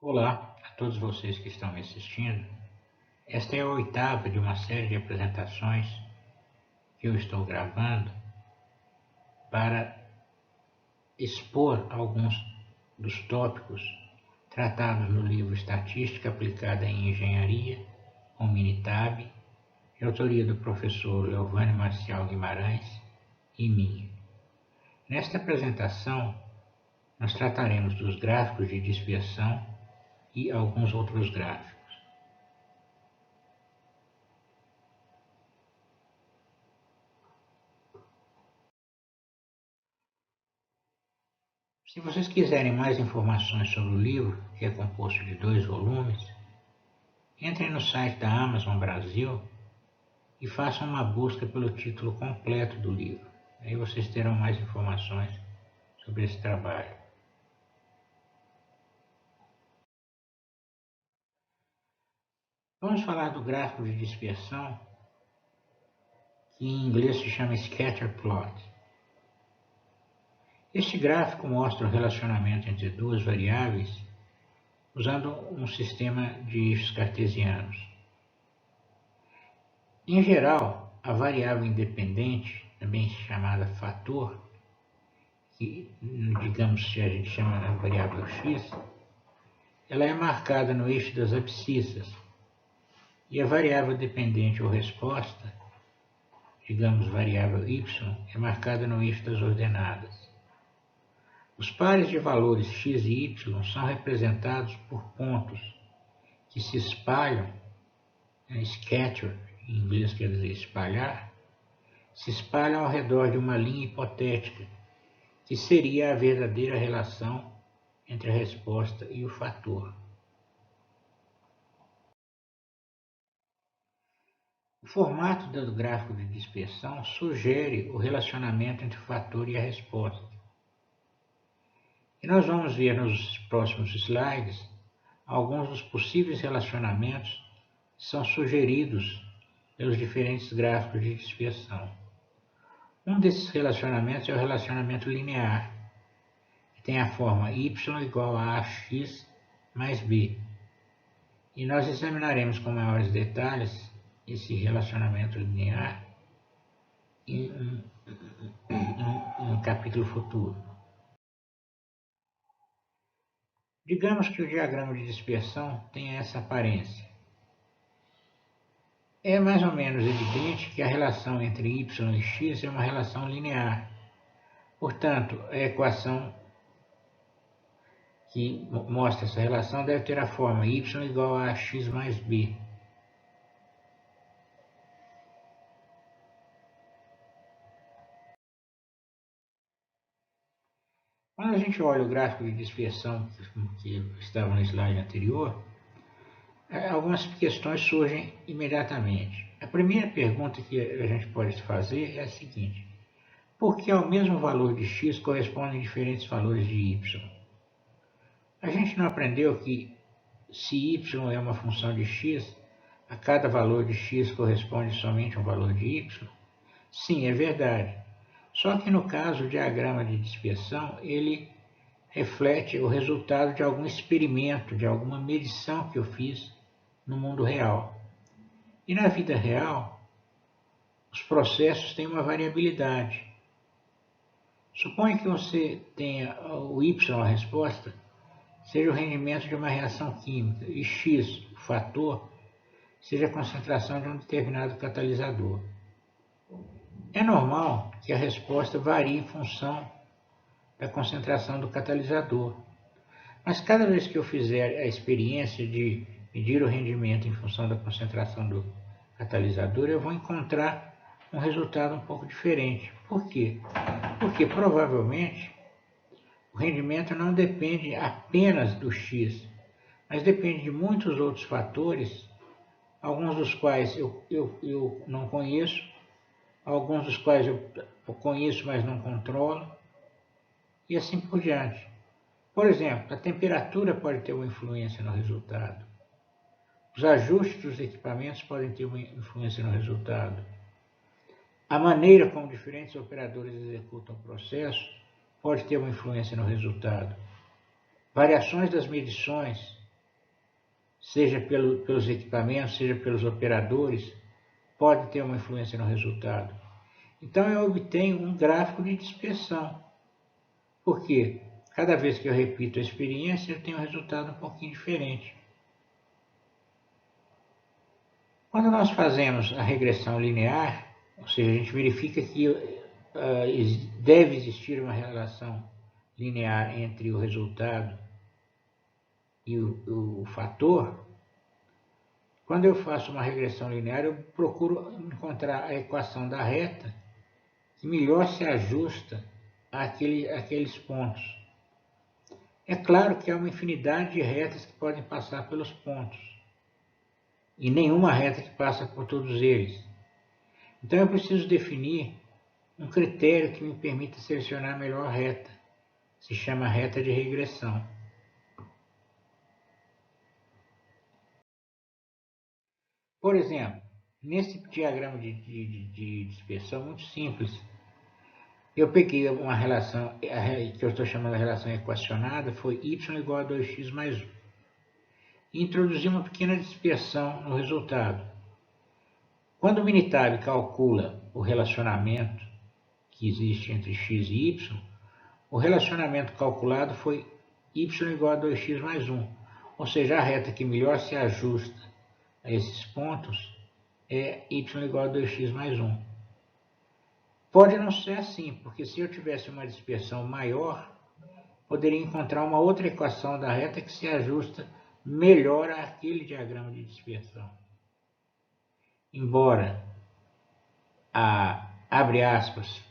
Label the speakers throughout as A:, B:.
A: Olá a todos vocês que estão me assistindo. Esta é a oitava de uma série de apresentações que eu estou gravando para expor alguns dos tópicos tratados no livro Estatística Aplicada em Engenharia, com Minitab, de autoria do professor Leovânio Marcial Guimarães e minha. Nesta apresentação, nós trataremos dos gráficos de dispersão e alguns outros gráficos. Se vocês quiserem mais informações sobre o livro, que é composto de 2 volumes, entrem no site da Amazon Brasil e façam uma busca pelo título completo do livro. Aí vocês terão mais informações sobre esse trabalho. Vamos falar do gráfico de dispersão, que em inglês se chama scatter plot. Este gráfico mostra o relacionamento entre duas variáveis usando um sistema de eixos cartesianos. Em geral, a variável independente, também chamada fator, que digamos que a gente chama de variável x, ela é marcada no eixo das abscissas, e a variável dependente ou resposta, digamos variável y, é marcada no eixo das ordenadas. Os pares de valores x e y são representados por pontos que se espalham, scatter, em inglês quer dizer espalhar, se espalham ao redor de uma linha hipotética, que seria a verdadeira relação entre a resposta e o fator. O formato do gráfico de dispersão sugere o relacionamento entre o fator e a resposta. E nós vamos ver nos próximos slides alguns dos possíveis relacionamentos que são sugeridos pelos diferentes gráficos de dispersão. Um desses relacionamentos é o relacionamento linear, que tem a forma y igual a ax mais b. E nós examinaremos com maiores detalhes esse relacionamento linear em um capítulo futuro. Digamos que o diagrama de dispersão tenha essa aparência. É mais ou menos evidente que a relação entre y e x é uma relação linear. Portanto, a equação que mostra essa relação deve ter a forma y igual a x mais b. Quando a gente olha o gráfico de dispersão que estava no slide anterior, algumas questões surgem imediatamente. A primeira pergunta que a gente pode fazer é a seguinte: por que ao mesmo valor de x correspondem diferentes valores de y? A gente não aprendeu que se y é uma função de x, a cada valor de x corresponde somente a um valor de y? Sim, é verdade. Só que no caso o diagrama de dispersão, ele reflete o resultado de algum experimento, de alguma medição que eu fiz no mundo real. E na vida real, os processos têm uma variabilidade. Suponha que você tenha o y, a resposta, seja o rendimento de uma reação química, e x, o fator, seja a concentração de um determinado catalisador. É normal que a resposta varie em função da concentração do catalisador. Mas cada vez que eu fizer a experiência de medir o rendimento em função da concentração do catalisador, eu vou encontrar um resultado um pouco diferente. Por quê? Porque provavelmente o rendimento não depende apenas do x, mas depende de muitos outros fatores, alguns dos quais eu não conheço, alguns dos quais eu conheço, mas não controlo, e assim por diante. Por exemplo, a temperatura pode ter uma influência no resultado. Os ajustes dos equipamentos podem ter uma influência no resultado. A maneira como diferentes operadores executam o processo pode ter uma influência no resultado. Variações das medições seja pelos equipamentos, seja pelos operadores, pode ter uma influência no resultado. Então eu obtenho um gráfico de dispersão. Por quê? Cada vez que eu repito a experiência, eu tenho um resultado um pouquinho diferente. Quando nós fazemos a regressão linear, ou seja, a gente verifica que deve existir uma relação linear entre o resultado e o fator, quando eu faço uma regressão linear, eu procuro encontrar a equação da reta que melhor se ajusta àqueles pontos. É claro que há uma infinidade de retas que podem passar pelos pontos, e nenhuma reta que passa por todos eles. Então eu preciso definir um critério que me permita selecionar a melhor reta. Se chama reta de regressão. Por exemplo, nesse diagrama de dispersão muito simples, eu peguei uma relação, que eu estou chamando de relação equacionada, foi y igual a 2x mais 1. E introduzi uma pequena dispersão no resultado. Quando o Minitab calcula o relacionamento que existe entre x e y, o relacionamento calculado foi y igual a 2x mais 1. Ou seja, a reta que melhor se ajusta a esses pontos é y igual a 2x mais 1. Pode não ser assim, porque se eu tivesse uma dispersão maior, poderia encontrar uma outra equação da reta que se ajusta melhor àquele diagrama de dispersão. Embora a, abre aspas,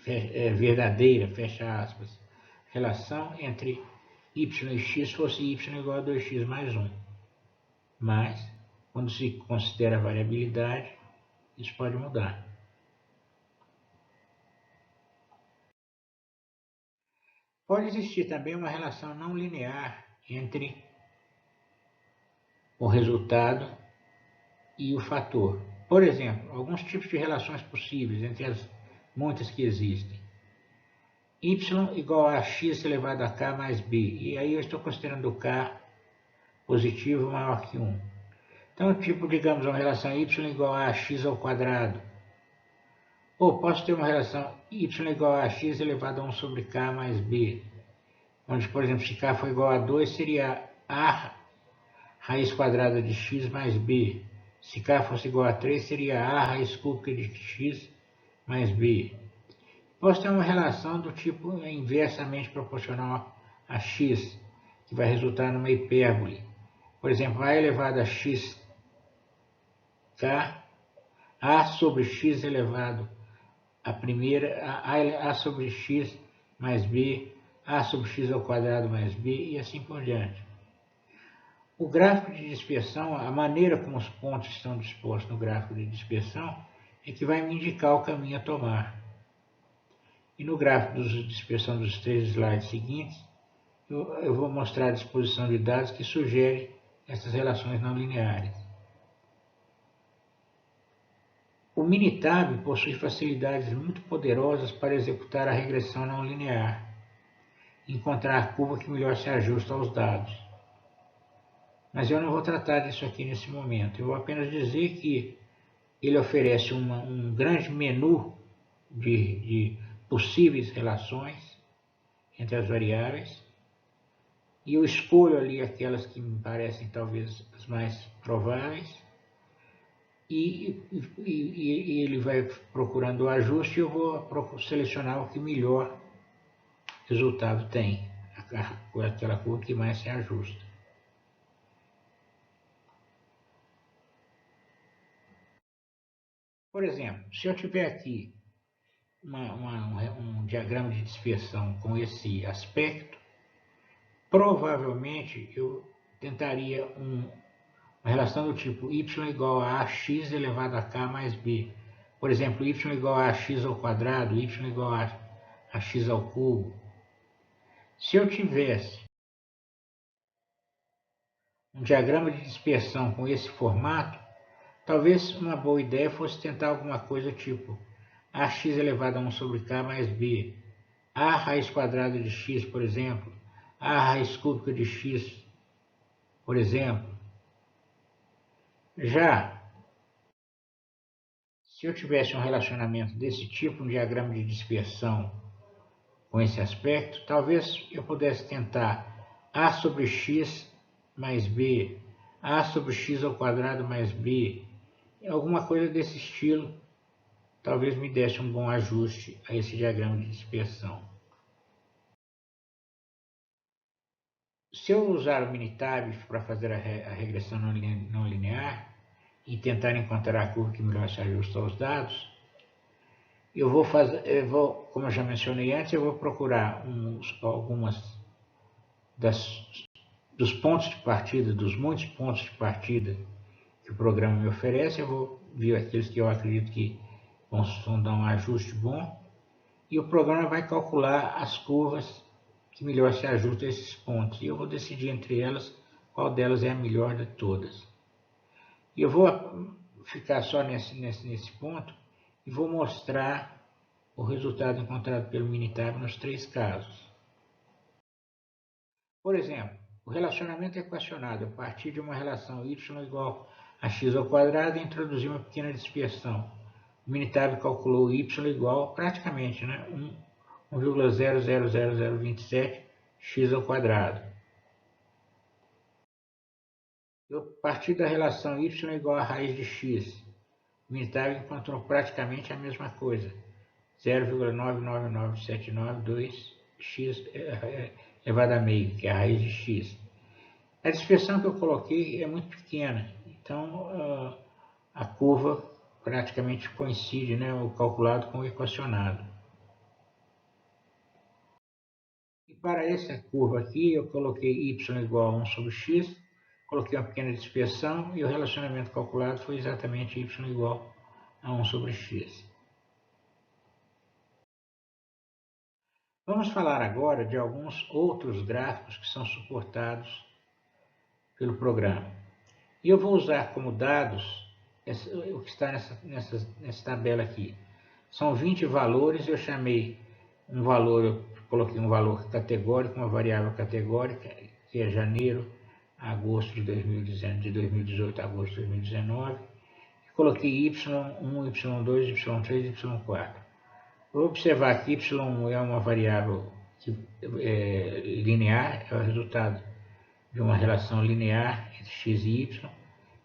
A: verdadeira, fecha aspas, relação entre y e x fosse y igual a 2x mais 1. Mas, quando se considera a variabilidade, isso pode mudar. Pode existir também uma relação não linear entre o resultado e o fator. Por exemplo, alguns tipos de relações possíveis entre as muitas que existem. Y igual a x elevado a k mais b. E aí eu estou considerando o k positivo maior que 1. Então, tipo, digamos, uma relação y igual a x ao quadrado. Ou posso ter uma relação y igual a x elevado a 1 sobre k mais b. Onde, por exemplo, se k for igual a 2, seria a raiz quadrada de x mais b. Se k fosse igual a 3, seria a raiz cúbica de x mais b. Posso ter uma relação do tipo inversamente proporcional a x, que vai resultar numa hipérbole. Por exemplo, a elevado a x k, a sobre x elevado a primeira, a sobre x mais b, a sobre x ao quadrado mais b, e assim por diante. O gráfico de dispersão, a maneira como os pontos estão dispostos no gráfico de dispersão, é que vai me indicar o caminho a tomar. E no gráfico de dispersão dos 3 slides seguintes, eu vou mostrar a disposição de dados que sugere essas relações não lineares. O Minitab possui facilidades muito poderosas para executar a regressão não linear, encontrar a curva que melhor se ajusta aos dados. Mas eu não vou tratar disso aqui nesse momento. Eu vou apenas dizer que ele oferece um grande menu de possíveis relações entre as variáveis, e eu escolho ali aquelas que me parecem talvez as mais prováveis, e ele vai procurando o ajuste e eu vou selecionar o que melhor resultado tem, aquela curva que mais se ajusta. Por exemplo, se eu tiver aqui um diagrama de dispersão com esse aspecto, provavelmente eu tentaria uma relação do tipo y igual a ax elevado a k mais b. Por exemplo, y igual a x ao quadrado, y igual a x ao cubo. Se eu tivesse um diagrama de dispersão com esse formato, talvez uma boa ideia fosse tentar alguma coisa tipo ax elevado a 1 sobre k mais b, a raiz quadrada de x, por exemplo, a raiz cúbica de x, por exemplo, Já se eu tivesse um relacionamento desse tipo, um diagrama de dispersão com esse aspecto, talvez eu pudesse tentar a sobre x mais b, a sobre x ao quadrado mais b, alguma coisa desse estilo, talvez me desse um bom ajuste a esse diagrama de dispersão. Se eu usar o Minitab para fazer a regressão não linear e tentar encontrar a curva que melhor se ajusta aos dados, como eu já mencionei antes, eu vou procurar algumas dos pontos de partida, dos muitos pontos de partida que o programa me oferece, eu vou ver aqueles que eu acredito que vão dar um ajuste bom, e o programa vai calcular as curvas que melhor se ajustam a esses pontos, e eu vou decidir entre elas qual delas é a melhor de todas. E eu vou ficar só nesse ponto e vou mostrar o resultado encontrado pelo Minitab nos três casos. Por exemplo, o relacionamento equacionado a partir de uma relação y igual a x ao quadrado e introduzir uma pequena dispersão. O Minitab calculou y igual praticamente 1,000027 x ao quadrado. A partir da relação y igual a raiz de x, o Minitab encontrou praticamente a mesma coisa, 0,999792x elevado a meio, que é a raiz de x. A dispersão que eu coloquei é muito pequena, então a curva praticamente coincide, o calculado com o equacionado. E para essa curva aqui, eu coloquei y igual a 1 sobre x, coloquei uma pequena dispersão e o relacionamento calculado foi exatamente y igual a 1 sobre x. Vamos falar agora de alguns outros gráficos que são suportados pelo programa. E eu vou usar como dados o que está nessa tabela aqui. São 20 valores, eu chamei um valor, eu coloquei um valor categórico, uma variável categórica, que é janeiro a agosto de 2018 a agosto de 2019. Coloquei y1, y2, y3 e y4. Vou observar que y1 é uma variável linear, é o resultado de uma relação linear entre x e y.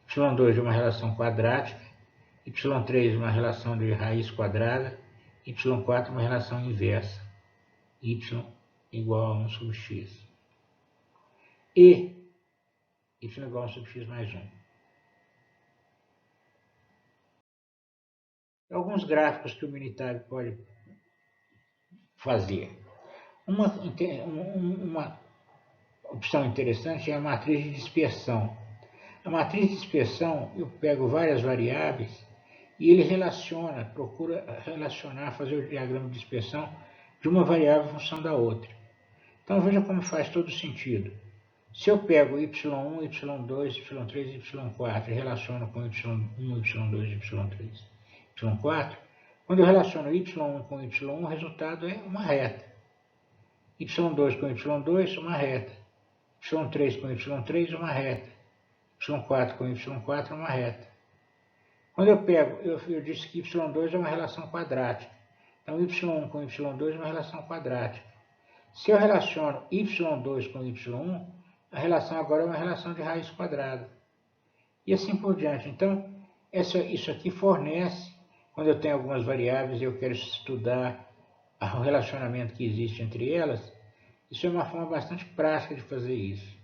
A: y2 é uma relação quadrática, y3 é uma relação de raiz quadrada, y4 é uma relação inversa, y igual a 1 sobre x. E y igual a 1 sobre x mais 1. Alguns gráficos que o Minitab pode fazer. Uma opção interessante é a matriz de dispersão. A matriz de dispersão, eu pego várias variáveis e ele procura relacionar, fazer o diagrama de dispersão de uma variável em função da outra. Então veja como faz todo sentido. Se eu pego y1, y2, y3 e y4 e relaciono com y1, y2, y3, y4, quando eu relaciono y1 com y1, o resultado é uma reta. y2 com y2, uma reta. y3 com y3, uma reta. y4 com y4, uma reta. Quando eu disse que y2 é uma relação quadrática. Então, y1 com y2 é uma relação quadrática. Se eu relaciono y2 com y1, a relação agora é uma relação de raiz quadrada. E assim por diante. Então, isso aqui fornece, quando eu tenho algumas variáveis e eu quero estudar o relacionamento que existe entre elas, isso é uma forma bastante prática de fazer isso.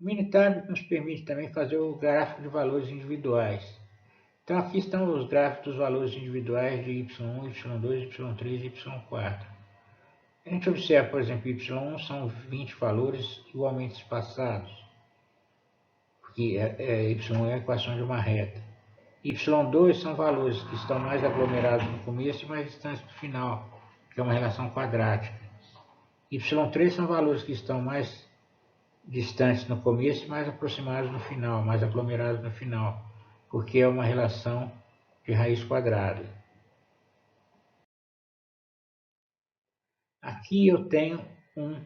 A: O Minitab nos permite também fazer o gráfico de valores individuais. Então aqui estão os gráficos dos valores individuais de y1, y2, y3 e y4. A gente observa, por exemplo, y1 são 20 valores igualmente espaçados, porque y1 é a equação de uma reta. y2 são valores que estão mais aglomerados no começo e mais distantes do final, que é uma relação quadrática. y3 são valores que estão mais distantes no começo e mais aproximados no final, mais aglomerados no final, porque é uma relação de raiz quadrada. Aqui eu tenho um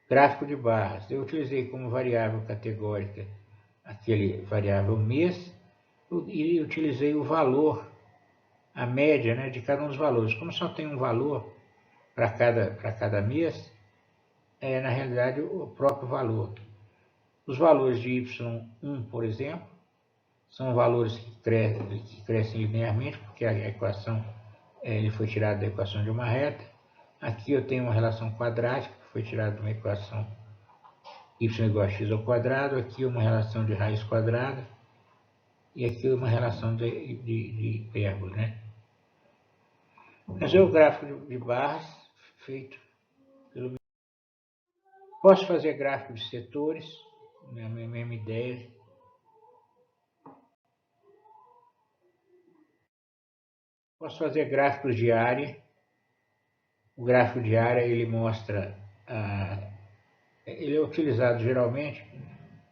A: Gráfico de barras. Eu utilizei como variável categórica aquele variável mês e utilizei o valor, a média, né, de cada um dos valores. Como só tem um valor para cada mês, é na realidade o próprio valor. Os valores de y1, por exemplo, são valores que crescem linearmente, porque a equação ele foi tirada da equação de uma reta. Aqui eu tenho uma relação quadrática, que foi tirada de uma equação y igual a x ao quadrado. Aqui uma relação de raiz quadrada. E aqui uma relação de hipérbole, né? Mas é o gráfico de barras feito pelo... Posso fazer gráfico de setores, a mesma ideia. Posso fazer gráficos de área. O gráfico de área ele mostra, ele é utilizado geralmente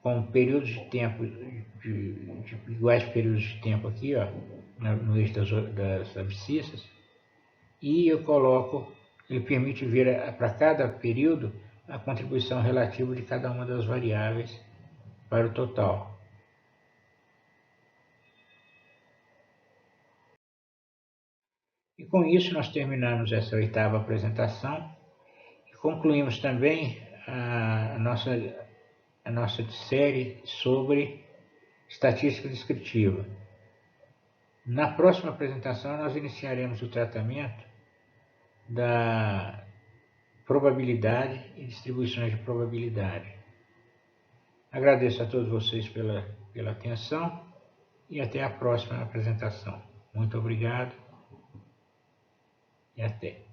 A: com períodos de tempo, de iguais períodos de tempo aqui, ó, no eixo das abscissas, e eu coloco, ele permite ver para cada período a contribuição relativa de cada uma das variáveis para o total. E com isso nós terminamos essa 8ª apresentação e concluímos também a nossa série sobre estatística descritiva. Na próxima apresentação nós iniciaremos o tratamento da probabilidade e distribuições de probabilidade. Agradeço a todos vocês pela atenção e até a próxima apresentação. Muito obrigado e até.